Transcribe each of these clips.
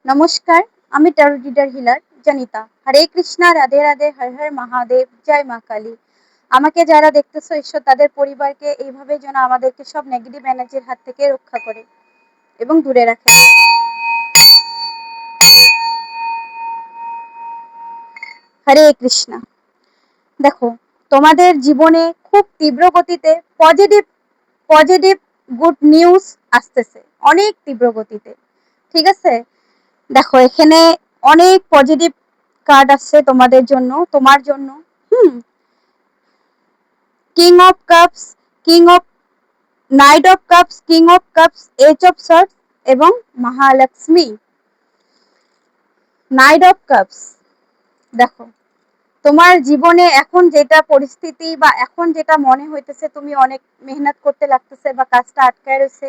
নমস্কার, আমি taro reader Hilaire জানিতা। হরে কৃষ্ণা, রাধে রাধে, হর হর মহাদেব, জয় মা কালী। আমাকে যারা দেখতেছো, ঈশ্বর তাদের পরিবারকে এইভাবে যেন আমাদেরকে সব নেগেটিভ এনার্জির হাত থেকে রক্ষা করে এবং দূরে রাখে। হরে কৃষ্ণা। দেখো, তোমাদের জীবনে খুব তীব্র গতিতে পজিটিভ পজিটিভ গুড নিউজ আসতেছে, অনেক তীব্র গতিতে। ঠিক আছে, দেখো এখানে অনেক পজিটিভ কার্ড আসছে তোমাদের জন্য, তোমার জন্য। King of cups, king of knight of cups, king of cups, ace of swords এবং মহালক্ষ্মী। নাইট অফ কাপস, দেখো তোমার জীবনে এখন যেটা পরিস্থিতি বা এখন যেটা মনে হইতেছে, তুমি অনেক মেহনত করতে লাগতেছে বা কাজটা আটকায় রয়েছে,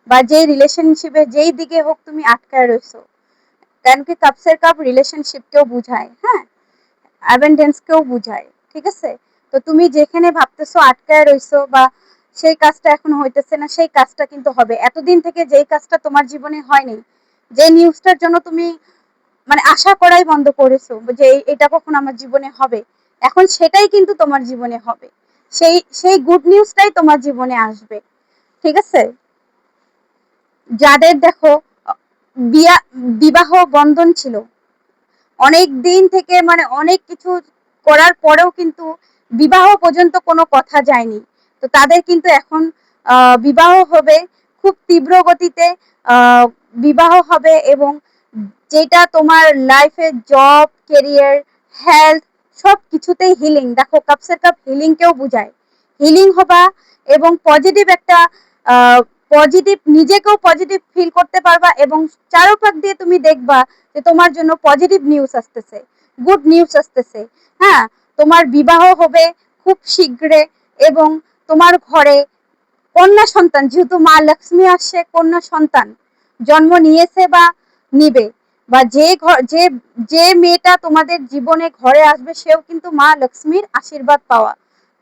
বা যেই রিলেশনশিপে যেই দিকে হোক তুমি আটকায় রয়েছো। কারণ কি কাপসের কাপ রিলেশনশিপকেও বুঝায়, হ্যাঁ, অ্যাবেন্ডেন্সকেও বুঝায়। ঠিক আছে, তো তুমি যেখানে ভাবতেছো আটকায় রইছো বা সেই কাজটা এখন হইতেছে না, সেই কাজটা কিন্তু হবে। এতদিন থেকে যেই কাজটা তোমার জীবনে হয়নি, যে নিউজটার জন্য তুমি মানে আশা করাই বন্ধ করেছো যে এটা কখন আমার জীবনে হবে, এখন সেটাই কিন্তু তোমার জীবনে হবে। সেই সেই গুড নিউজটাই তোমার জীবনে আসবে। ঠিক আছে, যাদের দেখো বিবাহ বন্ধন ছিল অনেক দিন থেকে, মানে অনেক কিছু করার পরেও কিন্তু বিবাহ পর্যন্ত কোনো কথা যায়নি, তো তাদের কিন্তু এখন বিবাহ হবে খুব তীব্র গতিতে। বিবাহ হবে এবং যেটা তোমার লাইফে জব, কেরিয়ার, হেলথ সব কিছুতেই হিলিং। দেখো কাপসের কাপ হিলিং কেও বুঝায়। হিলিং হবা এবং পজিটিভ একটা পজিটিভ, নিজেকেও পজিটিভ ফিল করতে পারবা এবং চারপাশ দিয়ে তুমি দেখবা যে তোমার জন্য পজিটিভ নিউজ আসতেছে, গুড নিউজ আসতেছে। হ্যাঁ, তোমার বিবাহ হবে খুব শীঘ্রে এবং তোমার ঘরে কন্যা সন্তান, যেহেতু মা লক্ষ্মী আসছে, কন্যা সন্তান জন্ম নিয়েছে বা নিবে, বা যে ঘর যে যে মেয়েটা তোমাদের জীবনে ঘরে আসবে সেও কিন্তু মা লক্ষ্মীর আশীর্বাদ পাওয়া।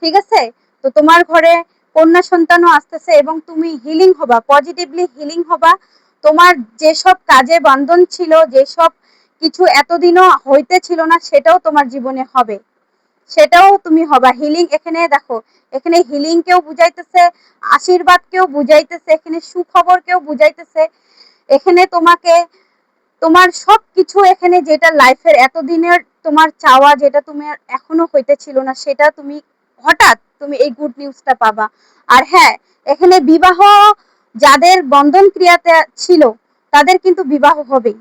ঠিক আছে, তো তোমার ঘরে কন্যা সন্তানও আসতেছে এবং তুমি হিলিং হবা, পজিটিভলি হিলিং হবা। তোমার যেসব কাজে বন্ধন ছিল, যেসব কিছু এতদিনও হইতে ছিল না, সেটাও তোমার জীবনে হবে, সেটাও তুমি হবা। হিলিং এখানে দেখো, এখানে হিলিং কেও বুঝাইতেছে, আশীর্বাদ কেও বুঝাইতেছে, এখানে সুখবর কেও বুঝাইতেছে। এখানে তোমাকে তোমার সবকিছু, এখানে যেটা লাইফের এতদিনের তোমার চাওয়া, যেটা তুমি এখনো হইতে ছিল না, সেটা তুমি হঠাৎ তুমি এই গুড নিউজটা পাবা। আর হ্যাঁ, এখানে বিবাহ যাদের বন্ধন ক্রিয়াতে ছিল তাদের কিন্তু বিবাহ হবেই।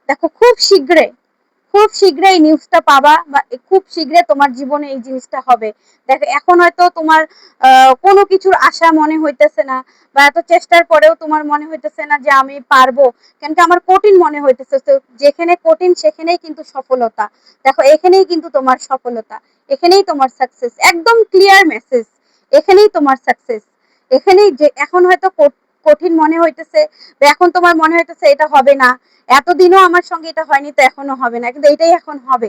দেখো খুব শীঘ্রই এই নিউজটা পাবা বা খুব শীঘ্রই তোমার জীবনে এই জিনিসটা হবে। দেখো এখন হয়তো তোমার কোনো কিছুর আশা মনে হইতেছে না, বা এত চেষ্টার পরেও তোমার মনে হইতেছে না যে আমি পারবো, কেন কি আমার কঠিন মনে হইতেছে। তো যেখানে কঠিন সেখানেই কিন্তু সফলতা। দেখো এখানেই কিন্তু তোমার সফলতা, এখানেই তোমার সাকসেস, একদম ক্লিয়ার মেসেজ। এখানেই তোমার সাকসেস, এখানেই যে এখন হয়তো কঠিন মনে হইতেছে, এখন তোমার মনে হইতেছে এটা হবে না, এতদিনও আমার সঙ্গে এটা হয়নি তো এখনো হবে না, কিন্তু এটাই এখন হবে।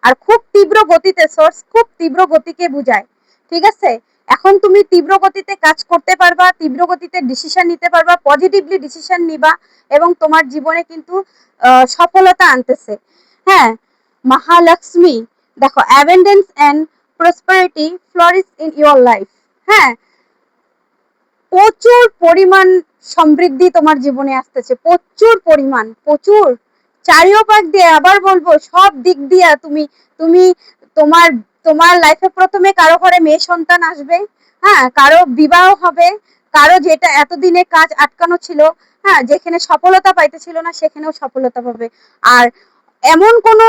আর খুব তীব্র গতিতে, সোর্স খুব তীব্র গতিকে বুঝায়। ঠিক আছে, এখন তুমি তীব্র গতিতে কাজ করতে পারবা, তীব্র গতিতে ডিসিশন নিতে পারবা, পজিটিভলি ডিসিশন নিবা এবং তোমার জীবনে কিন্তু সফলতা আনতেছে। হ্যাঁ, মহালক্ষ্মী, দেখো abundance and prosperity flourish in your life. হ্যাঁ, প্রচুর পরিমাণ সমৃদ্ধি তোমার জীবনে আসতেছে, প্রচুর পরিমাণ, প্রচুর চারিপাশ দিয়ে, আবার বলবো সব দিক দিয়ে তুমি তুমি তোমার তোমার লাইফে প্রথমে কারো ঘরে মেয়ে সন্তান আসবে, হ্যাঁ, কারো বিবাহ হবে, কারো যেটা এতদিনে কাজ আটকানো ছিল, হ্যাঁ, যেখানে সফলতা পাইতেছিল না সেখানেও সফলতা পাবে। আর এমন কোনো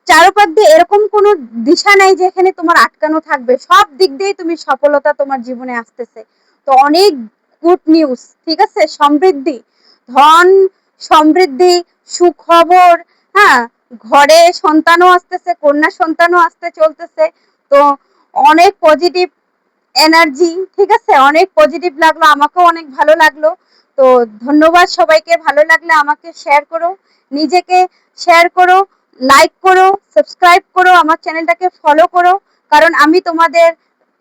চারপাশ দিয়ে এরকম কোনো দিশা নাই যেখানে তোমার আটকানো থাকবে, সব দিক দিয়ে তুমি সফলতা তোমার জীবনে আসতেছে। তো অনেক গুড নিউজ। ঠিক আছে, সমৃদ্ধি, ধন, সমৃদ্ধি, সুখবর, হ্যাঁ, ঘরে সন্তানও আসতেছে, কন্যা সন্তানও আসতে চলতেছে। তো অনেক পজিটিভ এনার্জি। ঠিক আছে, অনেক পজিটিভ লাগলো, আমাকেও অনেক ভালো লাগলো। তো ধন্যবাদ সবাইকে, ভালো লাগলে আমাকে শেয়ার করো, নিজেকে শেয়ার করো, লাইক করো, সাবস্ক্রাইব করো, আমার চ্যানেলটাকে ফলো করো, কারণ আমি তোমাদের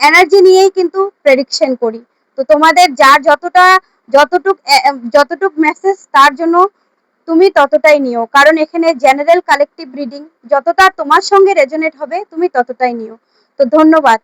এনার্জি নিয়েই কিন্তু প্রেডিকশন করি। তো তোমাদের যার যতটা যতটুক মেসেজ তার জন্য তুমি ততটাই নিও, কারণ এখানে জেনারেল কালেকটিভ রিডিং, যতটা তোমার সঙ্গে রেজোনেট হবে তুমি ততটাই নিও। তো ধন্যবাদ।